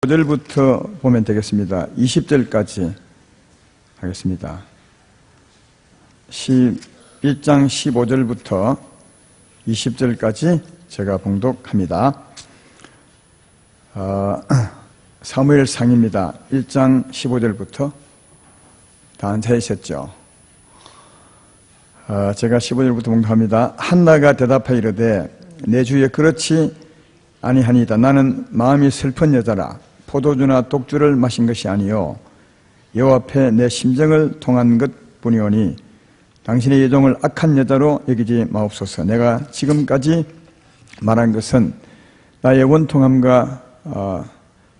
5절부터 보면 되겠습니다. 20절까지 하겠습니다. 1장 15절부터 20절까지 제가 봉독합니다. 사무엘상입니다. 1장 15절부터 다 앉아있었죠. 제가 15절부터 봉독합니다. 한나가 대답하여 이르되 내 주에 그렇지 아니하니이다. 나는 마음이 슬픈 여자라. 포도주나 독주를 마신 것이 아니요 여호와 앞에 내 심정을 통한 것뿐이오니 당신의 예종을 악한 여자로 여기지 마옵소서. 내가 지금까지 말한 것은 나의 원통함과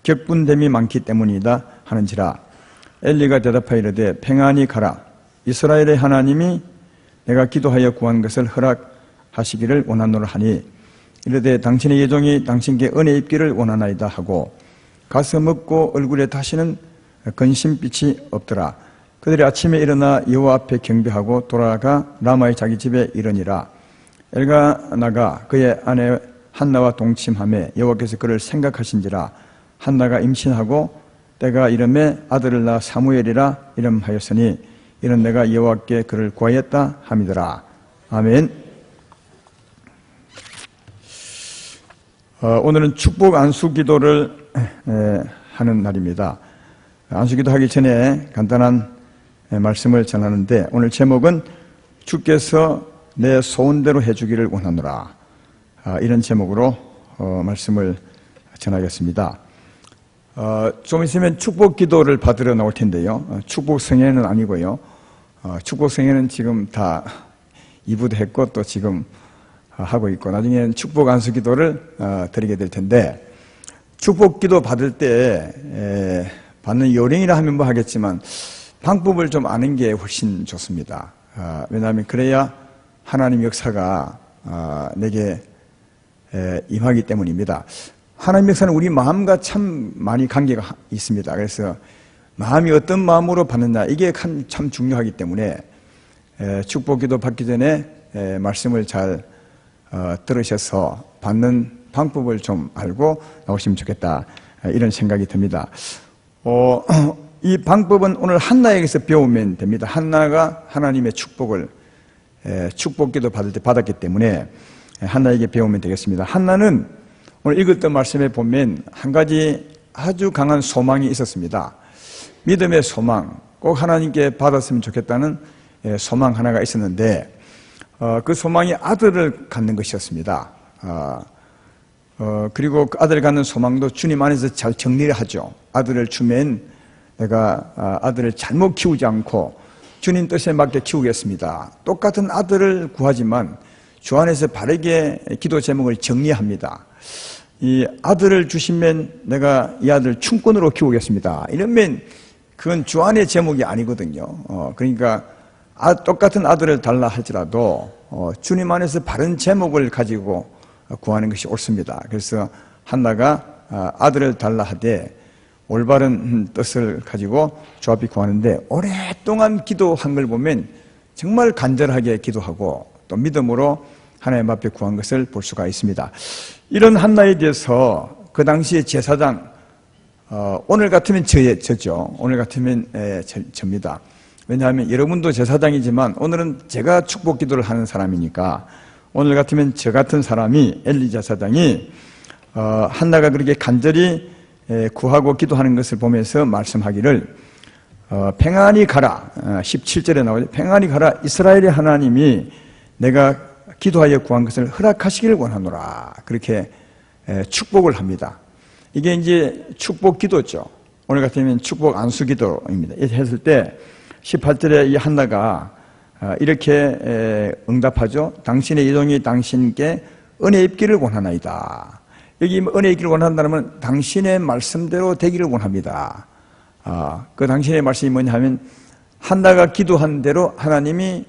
격분됨이 많기 때문이다 하는지라. 엘리가 대답하여 이르되 평안히 가라. 이스라엘의 하나님이 내가 기도하여 구한 것을 허락하시기를 원하노라 하니 이르되 당신의 예종이 당신께 은혜 입기를 원하나이다 하고 가서 먹고 얼굴에 다시는 근심빛이 없더라. 그들이 아침에 일어나 여호와 앞에 경배하고 돌아가 라마의 자기 집에 이르니라. 엘가나가 그의 아내 한나와 동침하며 여호와께서 그를 생각하신지라. 한나가 임신하고 때가 이름에 아들을 낳아 사무엘이라 이름하였으니 이는 내가 여호와께 그를 구하였다 함이더라. 아멘. 오늘은 축복 안수 기도를 하는 날입니다. 안수 기도 하기 전에 간단한 말씀을 전하는데 오늘 제목은 주께서 내 소원대로 해주기를 원하노라. 이런 제목으로 말씀을 전하겠습니다. 좀 있으면 축복 기도를 받으러 나올 텐데요. 축복 성회는 아니고요. 축복 성회는 지금 다 2부도 했고 또 지금 하고 있고 나중에는 축복 안수 기도를 드리게 될 텐데 축복 기도 받을 때 받는 요령이라 하면 뭐 하겠지만 방법을 좀 아는 게 훨씬 좋습니다. 왜냐하면 그래야 하나님 역사가 내게 임하기 때문입니다. 하나님 역사는 우리 마음과 참 많이 관계가 있습니다. 그래서 마음이 어떤 마음으로 받느냐 이게 참 중요하기 때문에 축복 기도 받기 전에 말씀을 잘 들으셔서 받는 방법을 좀 알고 나오시면 좋겠다 이런 생각이 듭니다. 이 방법은 오늘 한나에게서 배우면 됩니다. 한나가 하나님의 축복을 축복기도 받을 때 받았기 때문에 한나에게 배우면 되겠습니다. 한나는 오늘 읽었던 말씀에 보면 한 가지 아주 강한 소망이 있었습니다. 믿음의 소망, 꼭 하나님께 받았으면 좋겠다는 소망 하나가 있었는데 그 소망이 아들을 갖는 것이었습니다. 그리고 그 아들을 갖는 소망도 주님 안에서 잘 정리를 하죠. 아들을 주면 내가 아들을 잘못 키우지 않고 주님 뜻에 맞게 키우겠습니다. 똑같은 아들을 구하지만 주 안에서 바르게 기도 제목을 정리합니다. 이 아들을 주시면 내가 이 아들을 춘권으로 키우겠습니다. 이러면 그건 주 안의 제목이 아니거든요. 그러니까 똑같은 아들을 달라 할지라도 주님 안에서 바른 제목을 가지고 구하는 것이 옳습니다. 그래서 한나가 아들을 달라 하되 올바른 뜻을 가지고 주 앞에 구하는데 오랫동안 기도한 걸 보면 정말 간절하게 기도하고 또 믿음으로 하나님 앞에 구한 것을 볼 수가 있습니다. 이런 한나에 대해서 그 당시에 제사장 오늘 같으면 저죠. 오늘 같으면 저입니다. 왜냐하면 여러분도 제사장이지만 오늘은 제가 축복 기도를 하는 사람이니까 오늘 같으면 저 같은 사람이 엘리 제사장이 한나가 그렇게 간절히 구하고 기도하는 것을 보면서 말씀하기를 평안히 가라. 17절에 나오죠. 평안히 가라. 이스라엘의 하나님이 내가 기도하여 구한 것을 허락하시기를 원하노라. 그렇게 축복을 합니다. 이게 이제 축복 기도죠. 오늘 같으면 축복 안수 기도입니다. 이렇게 했을 때 18절에 이 한나가 이렇게 응답하죠. 당신의 예종이 당신께 은혜 입기를 원하나이다. 여기 은혜 입기를 원한다면 당신의 말씀대로 되기를 원합니다. 그 당신의 말씀이 뭐냐 하면 한나가 기도한 대로 하나님이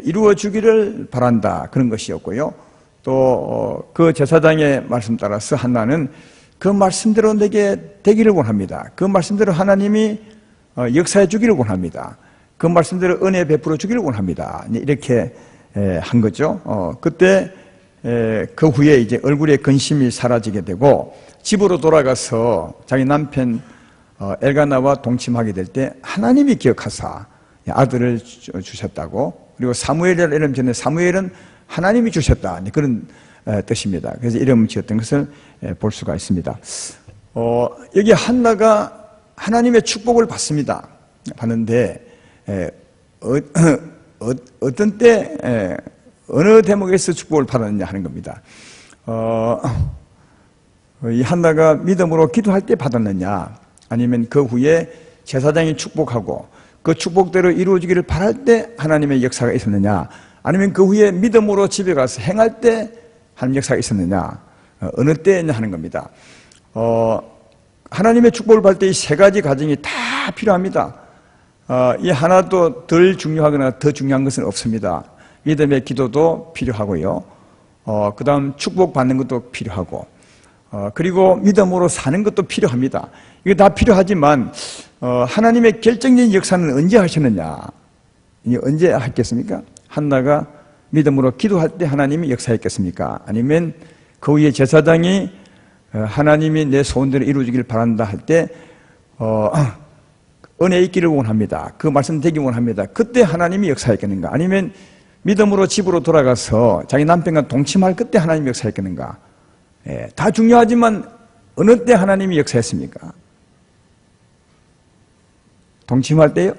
이루어 주기를 바란다. 그런 것이었고요. 또 그 제사장의 말씀 따라서 한나는 그 말씀대로 내게 되기를 원합니다. 그 말씀대로 하나님이 역사해 주기를 원합니다. 그 말씀대로 은혜 베풀어 주기를 원합니다. 이렇게 한 거죠. 그때 그 후에 이제 얼굴에 근심이 사라지게 되고 집으로 돌아가서 자기 남편 엘가나와 동침하게 될 때 하나님이 기억하사 아들을 주셨다고, 그리고 사무엘이라는 이름 전에 사무엘은 하나님이 주셨다, 그런 뜻입니다. 그래서 이름을 지었던 것을 볼 수가 있습니다. 여기 한나가 하나님의 축복을 받습니다. 받는데 어떤 때 어느 대목에서 축복을 받았느냐 하는 겁니다. 이 한나가 믿음으로 기도할 때 받았느냐, 아니면 그 후에 제사장이 축복하고 그 축복대로 이루어지기를 바랄 때 하나님의 역사가 있었느냐, 아니면 그 후에 믿음으로 집에 가서 행할 때 하나님의 역사가 있었느냐, 어느 때냐 하는 겁니다. 하나님의 축복을 받을 때 이 세 가지 과정이 다 필요합니다. 이 하나도 덜 중요하거나 더 중요한 것은 없습니다. 믿음의 기도도 필요하고요. 그 다음 축복받는 것도 필요하고, 그리고 믿음으로 사는 것도 필요합니다. 이게 다 필요하지만, 하나님의 결정적인 역사는 언제 하셨느냐? 언제 했겠습니까? 한나가 믿음으로 기도할 때 하나님이 역사했겠습니까? 아니면 그 후에 제사장이 하나님이 내 소원대로 이루어지기를 바란다 할 때, 은혜 있기를 원합니다. 그 말씀 되기 원합니다. 그때 하나님이 역사했겠는가? 아니면 믿음으로 집으로 돌아가서 자기 남편과 동침할 그때 하나님이 역사했겠는가? 다 중요하지만 어느 때 하나님이 역사했습니까? 동침할 때요?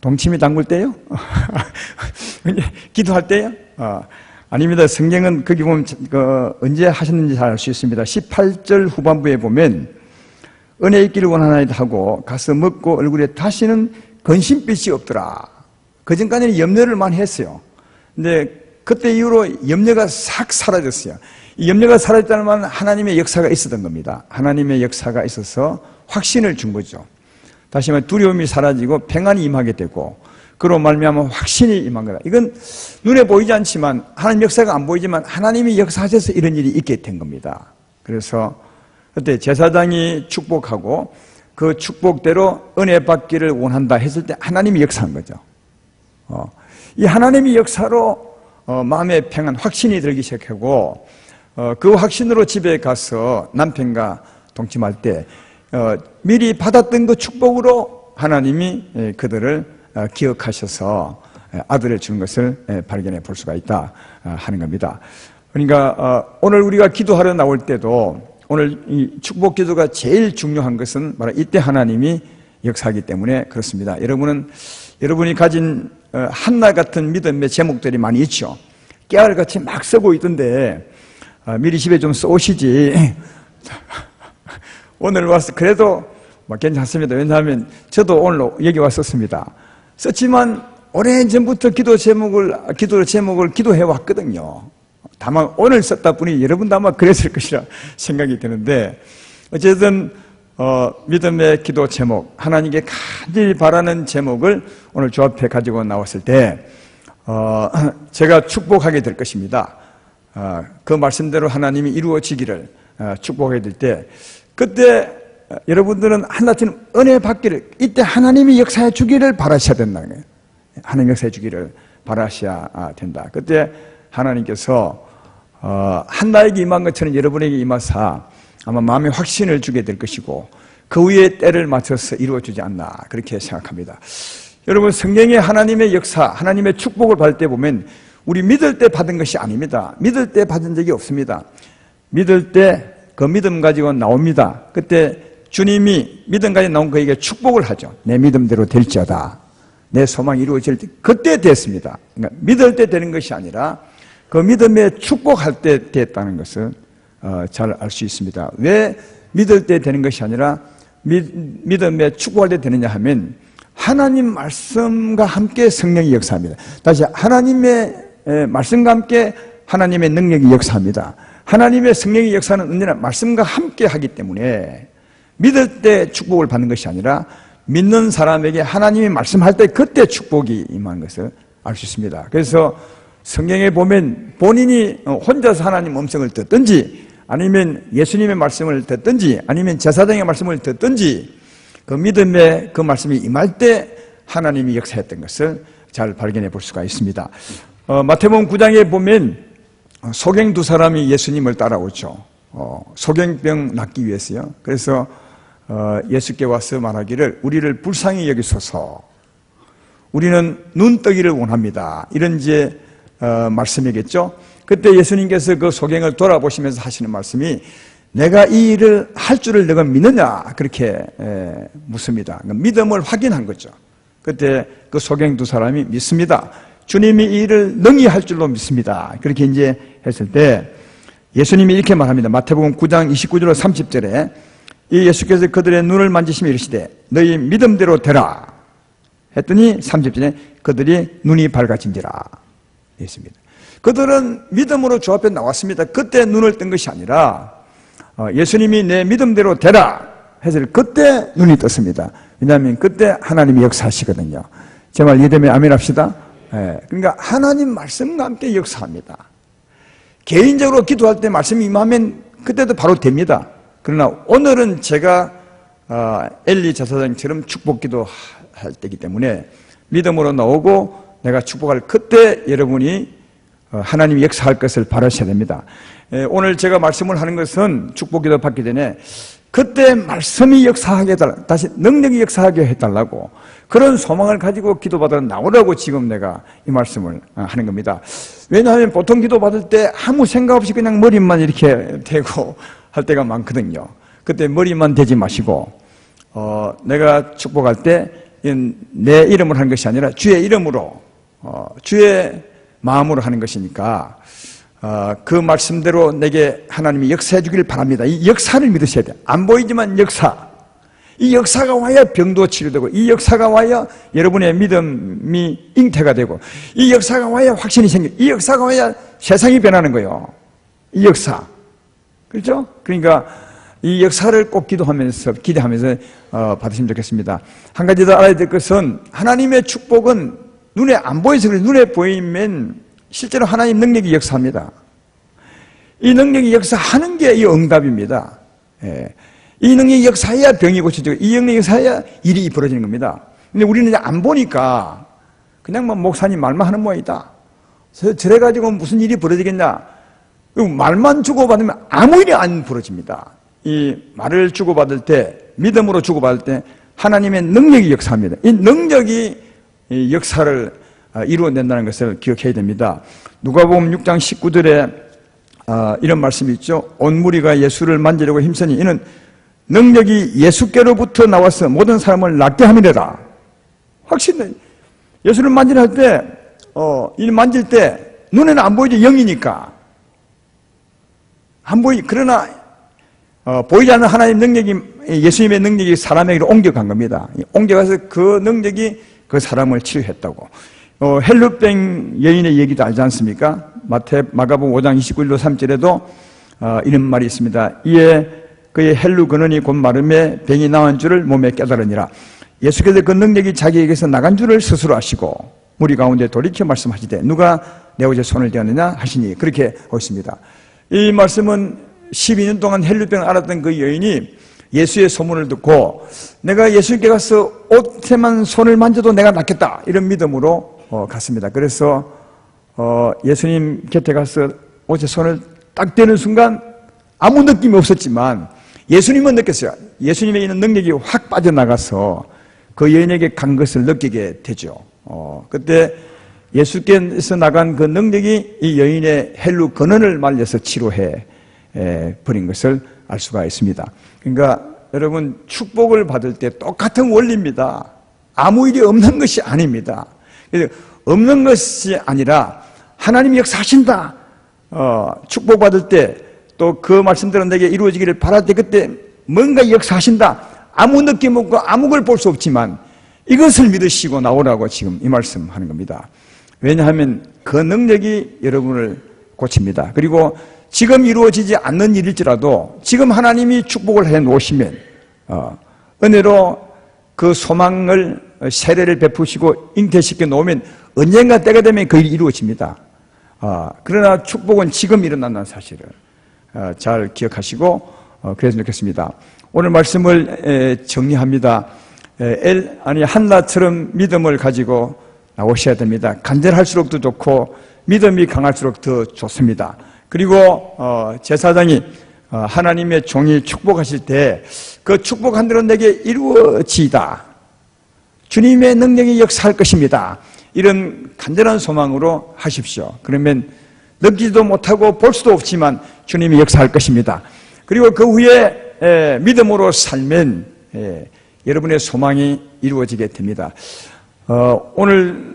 동침이 담글 때요? 기도할 때요? 아닙니다. 성경은 거기 보면 언제 하셨는지 잘 알 수 있습니다. 18절 후반부에 보면 은혜 있기를 원하나이다 하고 가서 먹고 얼굴에 다시는 근심빛이 없더라. 그전까지는 염려를 많이 했어요. 근데 그때 이후로 염려가 싹 사라졌어요. 이 염려가 사라졌다는 말은 하나님의 역사가 있었던 겁니다. 하나님의 역사가 있어서 확신을 준 거죠. 다시 말해 두려움이 사라지고 평안이 임하게 되고, 그로 말미암아 확신이 임한 거다. 이건 눈에 보이지 않지만, 하나님 역사가 안 보이지만 하나님이 역사하셔서 이런 일이 있게 된 겁니다. 그래서 그때 제사장이 축복하고 그 축복대로 은혜 받기를 원한다 했을 때 하나님이 역사한 거죠. 이 하나님의 역사로 마음의 평안, 확신이 들기 시작하고, 그 확신으로 집에 가서 남편과 동침할 때 미리 받았던 그 축복으로 하나님이 그들을 기억하셔서 아들을 주는 것을 발견해 볼 수가 있다 하는 겁니다. 그러니까 오늘 우리가 기도하러 나올 때도 오늘 이 축복 기도가 제일 중요한 것은 바로 이때 하나님이 역사하기 때문에 그렇습니다. 여러분이 가진 한나 같은 믿음의 제목들이 많이 있죠. 깨알같이 막 쓰고 있던데 미리 집에 좀 쏘시지. 오늘 와서 그래도 괜찮습니다. 왜냐하면 저도 오늘 여기 왔었습니다. 썼지만 오래전부터 기도의 제목을 기도해 왔거든요. 다만 오늘 썼다 보니 여러분도 아마 그랬을 것이라 생각이 드는데, 어쨌든 믿음의 기도 제목, 하나님께 간절히 바라는 제목을 오늘 주 앞에 가지고 나왔을 때 제가 축복하게 될 것입니다. 그 말씀대로 하나님이 이루어지기를 축복하게 될 때, 그때 여러분들은 하나처럼 은혜 받기를, 이때 하나님이 역사해 주기를 바라셔야 된다는 거예요. 하나님 역사해 주기를 바라셔야 된다. 그때 하나님께서 한나에게 임한 것처럼 여러분에게 임하사 아마 마음의 확신을 주게 될 것이고, 그 후에 때를 맞춰서 이루어지지 않나, 그렇게 생각합니다. 여러분, 성경의 하나님의 역사, 하나님의 축복을 받을 때 보면 우리 믿을 때 받은 것이 아닙니다. 믿을 때 받은 적이 없습니다. 믿을 때 그 믿음 가지고 나옵니다. 그때 주님이 믿음 가지고 나온 그에게 축복을 하죠. 내 믿음대로 될지어다. 내 소망이 이루어질 때, 그때 됐습니다. 그러니까 믿을 때 되는 것이 아니라 그 믿음에 축복할 때 됐다는 것을 잘 알 수 있습니다. 왜 믿을 때 되는 것이 아니라 믿음에 축복할 때 되느냐 하면, 하나님 말씀과 함께 성령이 역사합니다. 다시, 하나님의 말씀과 함께 하나님의 능력이 역사합니다. 하나님의 성령의 역사는 언제나 말씀과 함께 하기 때문에 믿을 때 축복을 받는 것이 아니라 믿는 사람에게 하나님이 말씀할 때 그때 축복이 임하는 것을 알 수 있습니다. 그래서 성경에 보면 본인이 혼자서 하나님 음성을 듣든지, 아니면 예수님의 말씀을 듣든지, 아니면 제사장의 말씀을 듣든지, 그 믿음의 그 말씀이 임할 때 하나님이 역사했던 것을 잘 발견해 볼 수가 있습니다. 마태복음 9장에 보면 소경 두 사람이 예수님을 따라오죠. 소경병 낫기 위해서요. 그래서 예수께 와서 말하기를 우리를 불쌍히 여기소서. 우리는 눈뜨기를 원합니다. 이런 이제 말씀이겠죠. 그때 예수님께서 그 소경을 돌아보시면서 하시는 말씀이 내가 이 일을 할 줄을 너가 믿느냐 그렇게 묻습니다. 믿음을 확인한 거죠. 그때 그 소경 두 사람이 믿습니다. 주님이 이 일을 능히 할 줄로 믿습니다. 그렇게 이제 했을 때 예수님이 이렇게 말합니다. 마태복음 9장 29절 30절에 이 예수께서 그들의 눈을 만지시며 이르시되 너희 믿음대로 되라 했더니 30절에 그들이 눈이 밝아진지라 했습니다. 그들은 믿음으로 주 앞에 나왔습니다. 그때 눈을 뜬 것이 아니라 예수님이 내 믿음대로 되라 해서 그때 눈이 떴습니다. 왜냐하면 그때 하나님이 역사하시거든요. 제 말 이해되면 아멘 합시다. 그러니까 하나님 말씀과 함께 역사합니다. 개인적으로 기도할 때 말씀이 임하면 그때도 바로 됩니다. 그러나 오늘은 제가 엘리 제사장처럼 축복기도 할 때이기 때문에 믿음으로 나오고 내가 축복할 그때 여러분이 하나님이 역사할 것을 바라셔야 됩니다. 오늘 제가 말씀을 하는 것은 축복기도 받기 전에 그때 말씀이 역사하게 해달라, 다시 능력이 역사하게 해달라고 그런 소망을 가지고 기도받으러 나오라고 지금 내가 이 말씀을 하는 겁니다. 왜냐하면 보통 기도받을 때 아무 생각 없이 그냥 머리만 이렇게 대고 할 때가 많거든요. 그때 머리만 대지 마시고 내가 축복할 때 내 이름으로 하는 것이 아니라 주의 이름으로 주의 마음으로 하는 것이니까 그 말씀대로 내게 하나님이 역사해 주길 바랍니다. 이 역사를 믿으셔야 돼요. 안 보이지만 역사. 이 역사가 와야 병도 치료되고 이 역사가 와야 여러분의 믿음이 잉태가 되고 이 역사가 와야 확신이 생기고 이 역사가 와야 세상이 변하는 거예요. 이 역사. 그렇죠? 그러니까 이 역사를 꼭 기대하면서 받으시면 좋겠습니다. 한 가지 더 알아야 될 것은 하나님의 축복은 눈에 안 보여서 그래. 눈에 보이면 실제로 하나님 능력이 역사합니다. 이 능력이 역사하는 게 이 응답입니다. 이 능력이 역사해야 병이 고쳐지고 이 능력이 역사해야 일이 벌어지는 겁니다. 근데 우리는 이제 안 보니까 그냥 뭐 목사님 말만 하는 모양이다. 저래가지고 무슨 일이 벌어지겠냐. 말만 주고받으면 아무 일이 안 벌어집니다. 이 말을 주고받을 때 믿음으로 주고받을 때 하나님의 능력이 역사합니다. 이 능력이 이 역사를 이루어낸다는 것을 기억해야 됩니다. 누가복음 6장 19절에 이런 말씀이 있죠. 온 무리가 예수를 만지려고 힘쓰니 이는 능력이 예수께로부터 나와서 모든 사람을 낫게 함이래라. 확실히 예수를 만지려 할 때 이 만질 때 눈에는 안 보이죠. 영이니까 안 보이. 그러나 보이지 않는 하나님 능력이 예수님의 능력이 사람에게로 옮겨간 겁니다. 옮겨가서 그 능력이 그 사람을 치유했다고. 헬루병 여인의 얘기도 알지 않습니까? 마가복음 5장 29절 3절에도 이런 말이 있습니다. 이에 그의 헬루 근원이 곧 마름에 병이 나은 줄을 몸에 깨달으니라. 예수께서 그 능력이 자기에게서 나간 줄을 스스로 아시고 무리 가운데 돌이켜 말씀하시되 누가 내 옷에 손을 대었느냐 하시니 그렇게 하고 있습니다. 이 말씀은 12년 동안 헬루병을 앓았던 그 여인이 예수의 소문을 듣고 내가 예수께 가서 옷에만 손을 만져도 내가 낫겠다 이런 믿음으로 갔습니다. 그래서 예수님 곁에 가서 옷에 손을 딱 대는 순간 아무 느낌이 없었지만 예수님은 느꼈어요. 예수님에 있는 능력이 확 빠져나가서 그 여인에게 간 것을 느끼게 되죠. 그때 예수께서 나간 그 능력이 이 여인의 헬루 근원을 말려서 치료해 버린 것을 알 수가 있습니다. 그러니까 여러분 축복을 받을 때 똑같은 원리입니다. 아무 일이 없는 것이 아닙니다. 없는 것이 아니라 하나님이 역사하신다. 축복받을 때 또 그 말씀대로 내게 이루어지기를 바랄 때 그때 뭔가 역사하신다. 아무 느낌 없고 아무 걸 볼 수 없지만 이것을 믿으시고 나오라고 지금 이 말씀하는 겁니다. 왜냐하면 그 능력이 여러분을 고칩니다. 그리고 지금 이루어지지 않는 일일지라도 지금 하나님이 축복을 해 놓으시면 은혜로 그 소망을 세례를 베푸시고 잉태시켜 놓으면 언젠가 때가 되면 그 일이 이루어집니다. 그러나 축복은 지금 일어난다는 사실을 잘 기억하시고 그랬으면 좋겠습니다. 오늘 말씀을 정리합니다. 한나처럼 믿음을 가지고 나오셔야 됩니다. 간절할수록 더 좋고 믿음이 강할수록 더 좋습니다. 그리고 제사장이 하나님의 종이 축복하실 때 그 축복한 대로 내게 이루어지이다. 주님의 능력이 역사할 것입니다. 이런 간절한 소망으로 하십시오. 그러면 느끼지도 못하고 볼 수도 없지만 주님이 역사할 것입니다. 그리고 그 후에 믿음으로 살면 여러분의 소망이 이루어지게 됩니다. 오늘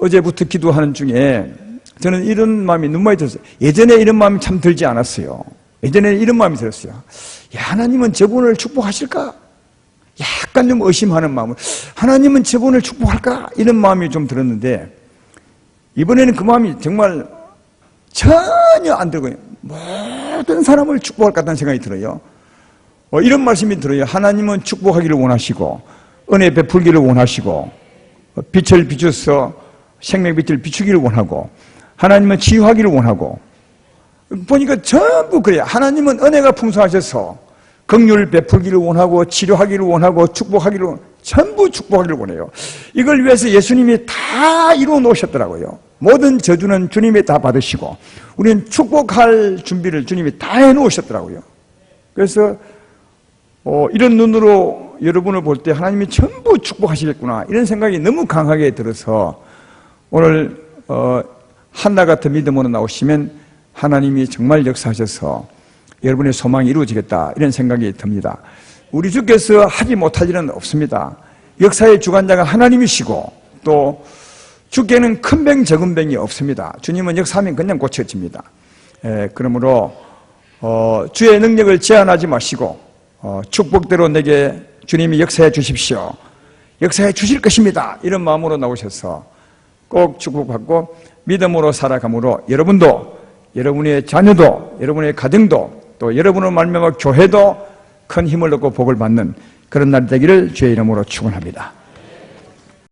어제부터 기도하는 중에 저는 이런 마음이 너무 많이 들었어요. 예전에 이런 마음이 참 들지 않았어요. 예전에 이런 마음이 들었어요. 야, 하나님은 저분을 축복하실까? 약간 좀 의심하는 마음을, 하나님은 저분을 축복할까? 이런 마음이 좀 들었는데 이번에는 그 마음이 정말 전혀 안 들고요. 모든 사람을 축복할 것 같다는 생각이 들어요. 이런 말씀이 들어요. 하나님은 축복하기를 원하시고 은혜 베풀기를 원하시고 빛을 비춰서 생명빛을 비추기를 원하고 하나님은 치유하기를 원하고 보니까 전부 그래요. 하나님은 은혜가 풍성하셔서 긍휼을 베풀기를 원하고 치료하기를 원하고 축복하기를 원하고 전부 축복하기를 원해요. 이걸 위해서 예수님이 다 이루어 놓으셨더라고요. 모든 저주는 주님이 다 받으시고 우리는 축복할 준비를 주님이 다 해놓으셨더라고요. 그래서 이런 눈으로 여러분을 볼 때 하나님이 전부 축복하시겠구나 이런 생각이 너무 강하게 들어서 오늘 한나 같은 믿음으로 나오시면 하나님이 정말 역사하셔서 여러분의 소망이 이루어지겠다 이런 생각이 듭니다. 우리 주께서 하지 못할 일은 없습니다. 역사의 주관자가 하나님이시고 또 주께는 큰 병 적은 병이 없습니다. 주님은 역사하면 그냥 고쳐집니다. 그러므로 주의 능력을 제한하지 마시고 축복대로 내게 주님이 역사해 주십시오. 역사해 주실 것입니다. 이런 마음으로 나오셔서 꼭 축복받고 믿음으로 살아감으로 여러분도 여러분의 자녀도 여러분의 가정도 또 여러분을 말미암아 교회도 큰 힘을 얻고 복을 받는 그런 날 되기를 주의 이름으로 축원합니다.